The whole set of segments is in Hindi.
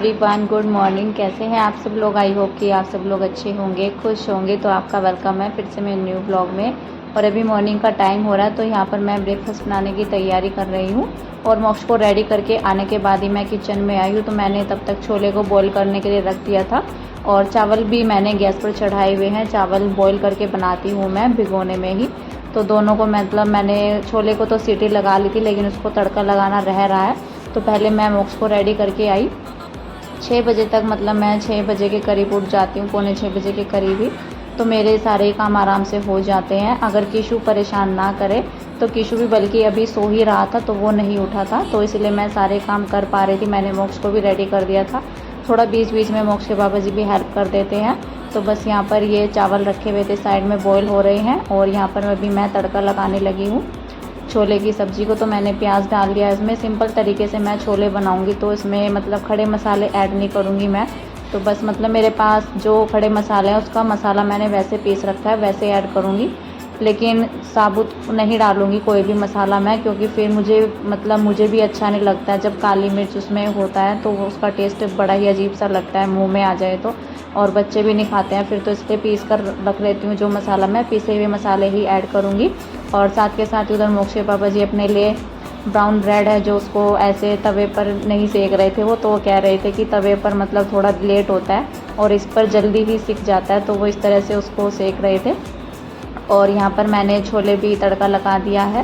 Everyone, good morning. कैसे हैं आप सब लोग? आई होप कि आप सब लोग अच्छे होंगे, खुश होंगे। तो आपका वेलकम है फिर से मेरे न्यू ब्लॉग में। और अभी मॉर्निंग का टाइम हो रहा है, तो यहाँ पर मैं ब्रेकफास्ट बनाने की तैयारी कर रही हूँ। और मोक्ष को रेडी करके आने के बाद ही मैं किचन में आई हूँ। तो मैंने तब तक छोले को बॉईल करने के लिए रख दिया था और चावल भी मैंने गैस पर चढ़ाए हुए हैं। चावल बॉईल करके बनाती हूँ मैं भिगोने में ही। तो दोनों को मतलब मैंने छोले को तो सीटी लगा ली थी, लेकिन उसको तड़का लगाना रह रहा है। तो पहले मैं मोक्ष को रेडी करके आई 6 बजे तक, मतलब मैं 6 बजे के करीब उठ जाती हूँ, पौने 6 बजे के करीब ही। तो मेरे सारे काम आराम से हो जाते हैं अगर किशु परेशान ना करे। तो किशु भी बल्कि अभी सो ही रहा था, तो वो नहीं उठा था, तो इसलिए मैं सारे काम कर पा रही थी। मैंने मोक्ष को भी रेडी कर दिया था। थोड़ा बीच बीच में मोक्ष के पापा जी भी हेल्प कर देते हैं। तो बस यहाँ पर ये चावल रखे हुए थे साइड में, बॉयल हो रहे हैं। और यहाँ पर अभी मैं तड़का लगाने लगी हूँ छोले की सब्ज़ी को। तो मैंने प्याज डाल दिया इसमें। सिंपल तरीके से मैं छोले बनाऊंगी, तो इसमें मतलब खड़े मसाले ऐड नहीं करूंगी मैं। तो बस मतलब मेरे पास जो खड़े मसाले हैं उसका मसाला मैंने वैसे पीस रखा है, वैसे ऐड करूंगी। लेकिन साबुत नहीं डालूंगी कोई भी मसाला मैं, क्योंकि फिर मुझे भी अच्छा नहीं लगता है जब काली मिर्च उसमें होता है, तो उसका टेस्ट बड़ा ही अजीब सा लगता है मुँह में आ जाए तो। और बच्चे भी नहीं खाते हैं फिर, तो इसलिए पीस कर रख लेती हूँ। जो मसाला मैं पीसे हुए मसाले ही ऐड करूँगी। और साथ के साथ उधर मोक्ष के पापा जी अपने लिए ब्राउन ब्रेड है जो उसको ऐसे तवे पर नहीं सेक रहे थे, वो तो वो कह रहे थे कि तवे पर मतलब थोड़ा लेट होता है और इस पर जल्दी ही सिक जाता है, तो वो इस तरह से उसको सेक रहे थे। और यहाँ पर मैंने छोले भी तड़का लगा दिया है,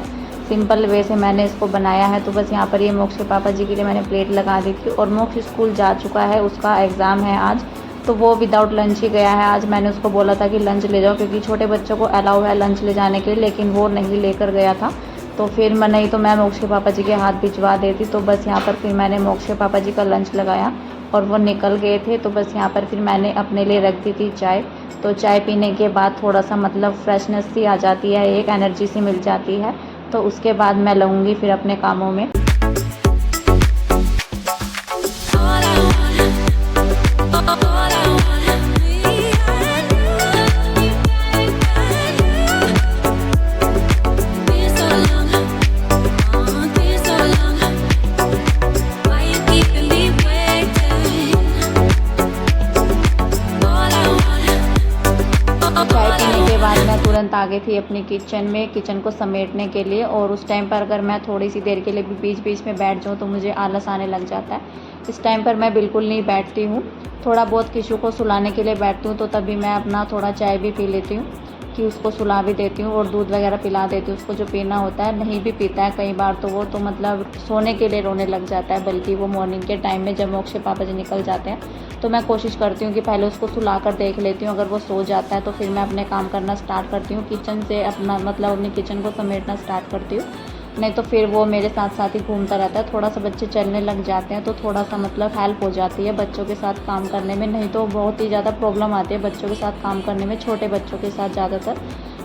सिंपल वे से मैंने इसको बनाया है। तो बस यहाँ पर ये मोक्ष के पापा जी के लिए मैंने प्लेट लगा दी थी। और मोक्ष स्कूल जा चुका है, उसका एग्ज़ाम है आज, तो वो विदाउट लंच ही गया है आज। मैंने उसको बोला था कि लंच ले जाओ, क्योंकि छोटे बच्चों को अलाउ है लंच ले जाने के लिए, लेकिन वो नहीं लेकर गया था। तो फिर मैं नहीं तो मैं मोक्ष के पापा जी के हाथ भिजवा देती। तो बस यहाँ पर फिर मैंने मोक्ष के पापा जी का लंच लगाया और वो निकल गए थे। तो बस यहाँ पर फिर मैंने अपने लिए रख दी थी चाय। तो चाय पीने के बाद थोड़ा सा मतलब फ्रेशनेस सी आ जाती है, एक एनर्जी सी मिल जाती है। तो उसके बाद मैं लगूँगी फिर अपने कामों में। तुरंत आ गई थी अपनी किचन को समेटने के लिए। और उस टाइम पर अगर मैं थोड़ी सी देर के लिए भी बीच बीच में बैठ जाऊँ तो मुझे आलस आने लग जाता है। इस टाइम पर मैं बिल्कुल नहीं बैठती हूँ। थोड़ा बहुत किशु को सुलाने के लिए बैठती हूँ, तो तभी मैं अपना थोड़ा चाय भी पी लेती हूँ कि उसको सुला भी देती हूँ और दूध वगैरह पिला देती हूँ उसको, जो पीना होता है। नहीं भी पीता है कई बार तो वो तो मतलब सोने के लिए रोने लग जाता है। बल्कि वो मॉर्निंग के टाइम में जब मोक्ष के पापा जी निकल जाते हैं, तो मैं कोशिश करती हूँ कि पहले उसको सुला कर देख लेती हूँ। अगर वो सो जाता है तो फिर मैं अपने काम करना स्टार्ट करती हूँ, किचन से अपनी किचन को समेटना स्टार्ट करती हूँ। नहीं तो फिर वो मेरे साथ साथ ही घूमता रहता है। थोड़ा सा बच्चे चलने लग जाते हैं तो थोड़ा सा मतलब हेल्प हो जाती है बच्चों के साथ काम करने में। नहीं तो बहुत ही ज़्यादा प्रॉब्लम आती है बच्चों के साथ काम करने में, छोटे बच्चों के साथ ज़्यादातर।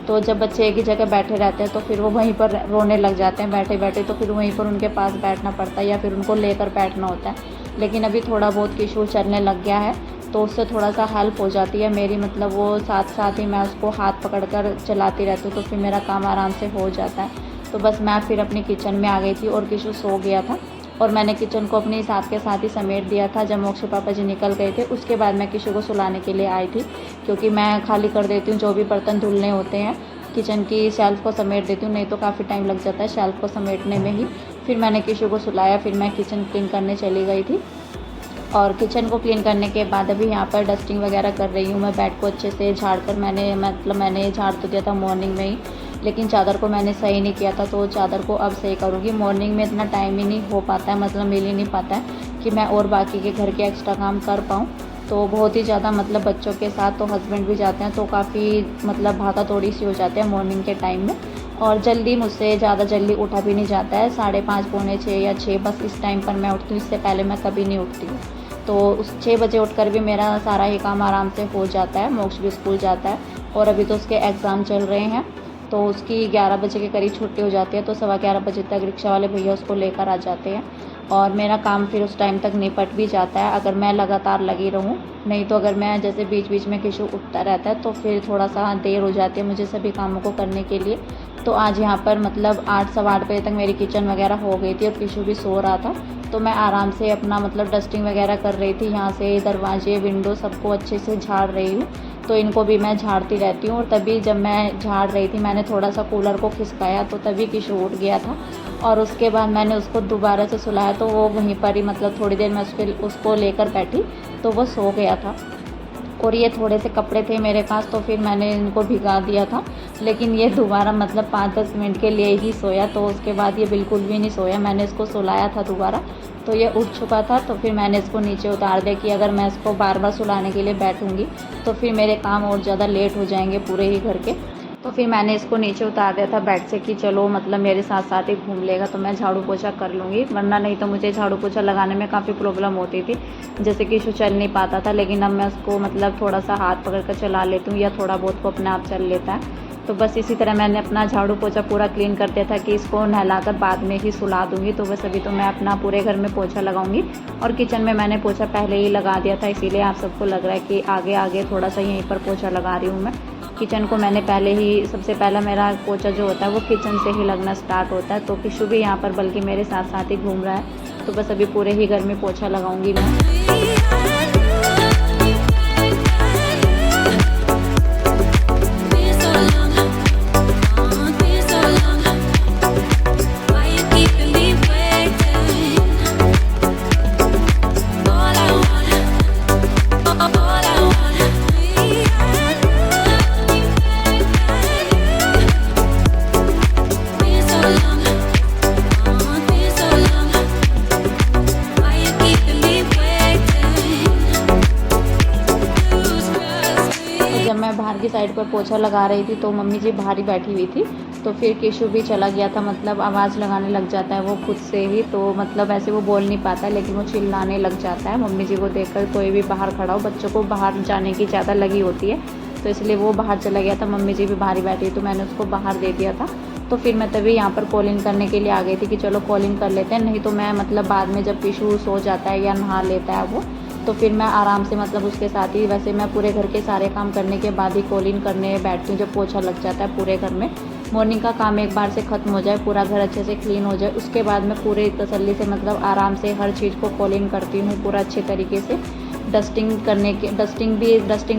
तो जब बच्चे एक ही जगह बैठे रहते हैं तो फिर वो वहीं पर रोने लग जाते हैं बैठे बैठे, तो फिर वहीं पर उनके पास बैठना पड़ता है या फिर उनको लेकर बैठना होता है। लेकिन अभी थोड़ा बहुत किशोर चलने लग गया है, तो उससे थोड़ा सा हेल्प हो जाती है मेरी। मतलब वो साथ साथ ही मैं उसको हाथ पकड़कर चलाती रहती हूँ, तो फिर मेरा काम आराम से हो जाता है। तो बस मैं फिर अपनी किचन में आ गई थी और किशोर सो गया था और मैंने किचन को अपने साथ के साथ ही समेट दिया था जब मोक्ष पापा जी निकल गए थे। उसके बाद मैं किशोर को सुलाने के लिए आई थी, क्योंकि मैं खाली कर देती हूँ जो भी बर्तन धुलने होते हैं, किचन की शेल्फ़ को समेट देती हूँ, नहीं तो काफ़ी टाइम लग जाता है शेल्फ़ को समेटने में ही। फिर मैंने किशोर को सुलाया, फिर मैं किचन क्लीन करने चली गई थी। और किचन को क्लीन करने के बाद अभी यहाँ पर डस्टिंग वगैरह कर रही हूँ मैं। बेड को अच्छे से झाड़ कर मैंने झाड़ तो दिया था मॉर्निंग में ही, लेकिन चादर को मैंने सही नहीं किया था, तो चादर को अब सही करूँगी। मॉर्निंग में इतना टाइम ही नहीं हो पाता है, मतलब मिल ही नहीं पाता है कि मैं और बाकी के घर के एक्स्ट्रा काम कर पाऊँ। तो बहुत ही ज़्यादा मतलब बच्चों के साथ तो हस्बैंड भी जाते हैं, तो काफ़ी मतलब भागा दौड़ी सी हो जाती है मॉर्निंग के टाइम में। और जल्दी मुझसे ज़्यादा जल्दी उठा भी नहीं जाता है, 5:30 पौने 6 या 6 बस इस टाइम पर मैं उठती हूँ। इससे पहले मैं कभी नहीं उठती हूँ। तो उस 6 बजे उठकर भी मेरा सारा ही काम आराम से हो जाता है। मोक्ष भी स्कूल जाता है और अभी तो उसके एग्ज़ाम चल रहे हैं, तो उसकी 11 बजे के करीब छुट्टी हो जाती है। तो 11:15 बजे तक रिक्शा वाले भैया उसको लेकर आ जाते हैं और मेरा काम फिर उस टाइम तक निपट भी जाता है, अगर मैं लगातार लगी रहूँ। नहीं तो अगर मैं जैसे बीच बीच में किशोर उठता रहता है तो फिर थोड़ा सा देर हो जाती है मुझे सभी कामों को करने के लिए। तो आज यहाँ पर मतलब 8 सवा 8 बजे तक मेरी किचन वगैरह हो गई थी और किशोर भी सो रहा था, तो मैं आराम से अपना मतलब डस्टिंग वगैरह कर रही थी। यहाँ से दरवाजे विंडो सबको अच्छे से झाड़ रही हूँ, तो इनको भी मैं झाड़ती रहती हूँ। और तभी जब मैं झाड़ रही थी मैंने थोड़ा सा कूलर को खिसकाया, तो तभी किशु उठ गया था और उसके बाद मैंने उसको दोबारा से सुलाया, तो वो वहीं पर ही मतलब थोड़ी देर मैं उसको लेकर बैठी तो वो सो गया था। और ये थोड़े से कपड़े थे मेरे पास, तो फिर मैंने इनको भिगा दिया था, लेकिन ये दोबारा मतलब 5-10 मिनट के लिए ही सोया, तो उसके बाद ये बिल्कुल भी नहीं सोया। मैंने इसको सुलाया था दोबारा, तो ये उठ चुका था। तो फिर मैंने इसको नीचे उतार दिया कि अगर मैं इसको बार बार सुलाने के लिए बैठूँगी तो फिर मेरे काम और ज़्यादा लेट हो जाएंगे पूरे ही घर के। तो फिर मैंने इसको नीचे उतार दिया था बेड से कि चलो मतलब मेरे साथ साथ ही घूम लेगा, तो मैं झाड़ू पोछा कर लूँगी, वरना नहीं तो मुझे झाड़ू पोछा लगाने में काफ़ी प्रॉब्लम होती थी। जैसे कि इशू चल नहीं पाता था, लेकिन अब मैं उसको मतलब थोड़ा सा हाथ पकड़ कर चला लेती हूँ या थोड़ा बहुत को अपने आप चल लेता है। तो बस इसी तरह मैंने अपना झाड़ू पोछा पूरा क्लीन कर दिया था कि इसको नहलाकर बाद में ही सुला दूँगी। तो बस अभी तो मैं अपना पूरे घर में पोछा लगाऊंगी। और किचन में मैंने पोछा पहले ही लगा दिया था, इसीलिए आप सबको लग रहा है कि आगे आगे थोड़ा सा यहीं पर पोछा लगा रही हूँ मैं। किचन को मैंने पहले ही सबसे पहला मेरा पोछा जो होता है वो किचन से ही लगना स्टार्ट होता है। तो किशु भी यहाँ पर बल्कि मेरे साथ साथ ही घूम रहा है, तो बस अभी पूरे ही घर में पोछा लगाऊंगी मैं। जब मैं बाहर की साइड पर पोछा लगा रही थी तो मम्मी जी बाहर ही बैठी हुई थी, तो फिर केशु भी चला गया था। मतलब आवाज़ लगाने लग जाता है वो खुद से ही, तो मतलब ऐसे वो बोल नहीं पाता लेकिन वो चिल्लाने लग जाता है मम्मी जी को देखकर। कोई भी बाहर खड़ा हो, बच्चों को बाहर जाने की ज़्यादा लगी होती है, तो इसलिए वो बाहर चला गया था। मम्मी जी भी बाहर ही बैठी, तो मैंने उसको बाहर दे दिया था। तो फिर मैं तभी यहाँ पर कॉलिंग करने के लिए आ गई थी कि चलो कॉलिंग कर लेते हैं, नहीं तो मैं मतलब बाद में जब केशु सो जाता है या नहा लेता है वो, तो फिर मैं आराम से मतलब उसके साथ ही, वैसे मैं पूरे घर के सारे काम करने के बाद ही कॉलिंग करने बैठती हूँ जब पोछा लग जाता है पूरे घर में। मॉर्निंग का काम एक बार से ख़त्म हो जाए, पूरा घर अच्छे से क्लीन हो जाए, उसके बाद मैं पूरे तसल्ली से मतलब आराम से हर चीज़ को कॉलिंग करती हूँ पूरा अच्छे तरीके से। डस्टिंग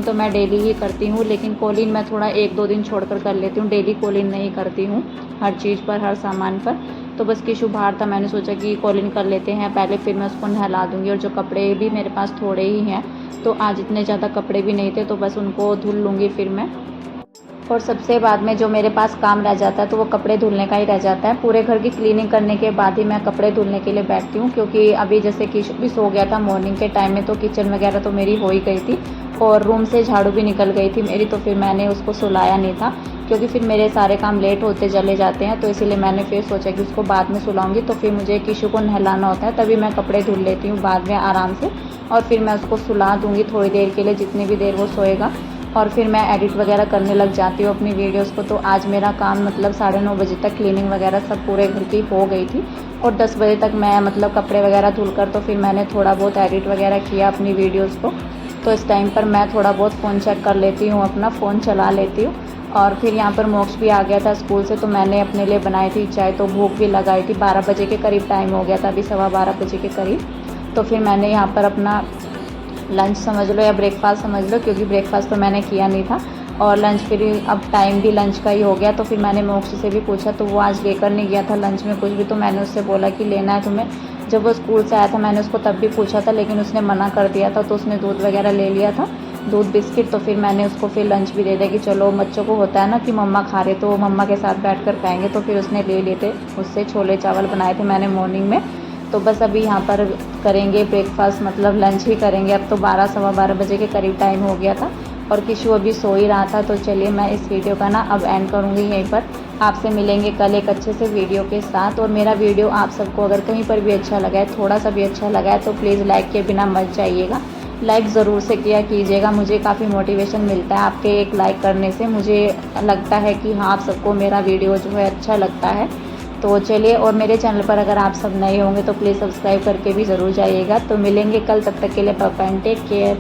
तो मैं डेली ही करती हूँ, लेकिन कॉलिंग मैं थोड़ा 1-2 दिन छोड़कर कर लेती हूँ, डेली कॉलिंग नहीं करती हूँ हर चीज़ पर, हर सामान पर। तो बस किशु बाहर था, मैंने सोचा कि कॉलिंग कर लेते हैं पहले, फिर मैं उसको नहला दूँगी। और जो कपड़े भी मेरे पास थोड़े ही हैं, तो आज इतने ज़्यादा कपड़े भी नहीं थे, तो बस उनको धुल लूँगी फिर मैं। और सबसे बाद में जो मेरे पास काम रह जाता है तो वो कपड़े धुलने का ही रह जाता है। पूरे घर की क्लीनिंग करने के बाद ही मैं कपड़े धुलने के लिए बैठती हूँ, क्योंकि अभी जैसे किशु भी सो गया था मॉर्निंग के टाइम में, तो किचन वगैरह तो मेरी हो ही गई थी और रूम से झाड़ू भी निकल गई थी मेरी, तो फिर मैंने उसको सुलाया नहीं था, क्योंकि फिर मेरे सारे काम लेट होते चले जाते हैं। तो इसीलिए मैंने फिर सोचा कि उसको बाद में सुलाऊंगी, तो फिर मुझे किशु को नहलाना होता है, तभी मैं कपड़े धुल लेती हूँ बाद में आराम से, और फिर मैं उसको सुला दूँगी थोड़ी देर के लिए, जितनी भी देर वो सोएगा। और फिर मैं एडिट वगैरह करने लग जाती हूँ अपनी वीडियोस को। तो आज मेरा काम मतलब 9:30 बजे तक क्लीनिंग वगैरह सब पूरे घर की हो गई थी, और 10 बजे तक मैं मतलब कपड़े वगैरह धुल कर तो फिर मैंने थोड़ा बहुत एडिट वगैरह किया अपनी वीडियोस को। तो इस टाइम पर मैं थोड़ा बहुत फ़ोन चेक कर लेती हूँ, अपना फ़ोन चला लेती हूँ। और फिर यहाँ पर मोक्ष भी आ गया था स्कूल से, तो मैंने अपने लिए बनाई थी चाय, तो भूख भी लगाई थी। 12 बजे के करीब टाइम हो गया था, अभी 12:15 बजे के करीब। तो फिर मैंने यहाँ पर अपना लंच समझ लो या ब्रेकफास्ट समझ लो, क्योंकि ब्रेकफास्ट तो मैंने किया नहीं था, और लंच फिर अब टाइम भी लंच का ही हो गया। तो फिर मैंने मोक्ष से भी पूछा, तो वो आज लेकर नहीं गया था लंच में कुछ भी, तो मैंने उससे बोला कि लेना है तुम्हें। जब वो स्कूल से आया था मैंने उसको तब भी पूछा था, लेकिन उसने मना कर दिया था, तो उसने दूध वगैरह ले लिया था, दूध बिस्किट। तो फिर मैंने उसको फिर लंच भी दे दिया कि चलो, बच्चों को होता है ना कि मम्मा खा रहे तो मम्मा के साथ बैठ कर खाएँगे, तो फिर उसने ले लिए थे उससे। छोले चावल बनाए थे मैंने मॉर्निंग में। तो बस अभी यहाँ पर करेंगे ब्रेकफास्ट, मतलब लंच ही करेंगे। अब तो 12-12:15 बजे के करीब टाइम हो गया था, और किशु अभी सो ही रहा था। तो चलिए मैं इस वीडियो का ना अब एंड करूँगी यहीं पर। आपसे मिलेंगे कल एक अच्छे से वीडियो के साथ। और मेरा वीडियो आप सबको अगर कहीं पर भी अच्छा लगा है, थोड़ा सा भी अच्छा लगा है, तो प्लीज़ लाइक के बिना मत जाइएगा, लाइक ज़रूर से किया कीजिएगा। मुझे काफ़ी मोटिवेशन मिलता है आपके एक लाइक करने से, मुझे लगता है कि हाँ आप सबको मेरा वीडियो जो है अच्छा लगता है। तो चलिए, और मेरे चैनल पर अगर आप सब नए होंगे तो प्लीज़ सब्सक्राइब करके भी ज़रूर जाइएगा। तो मिलेंगे कल, तब तक के लिए बाय बाय, टेक केयर।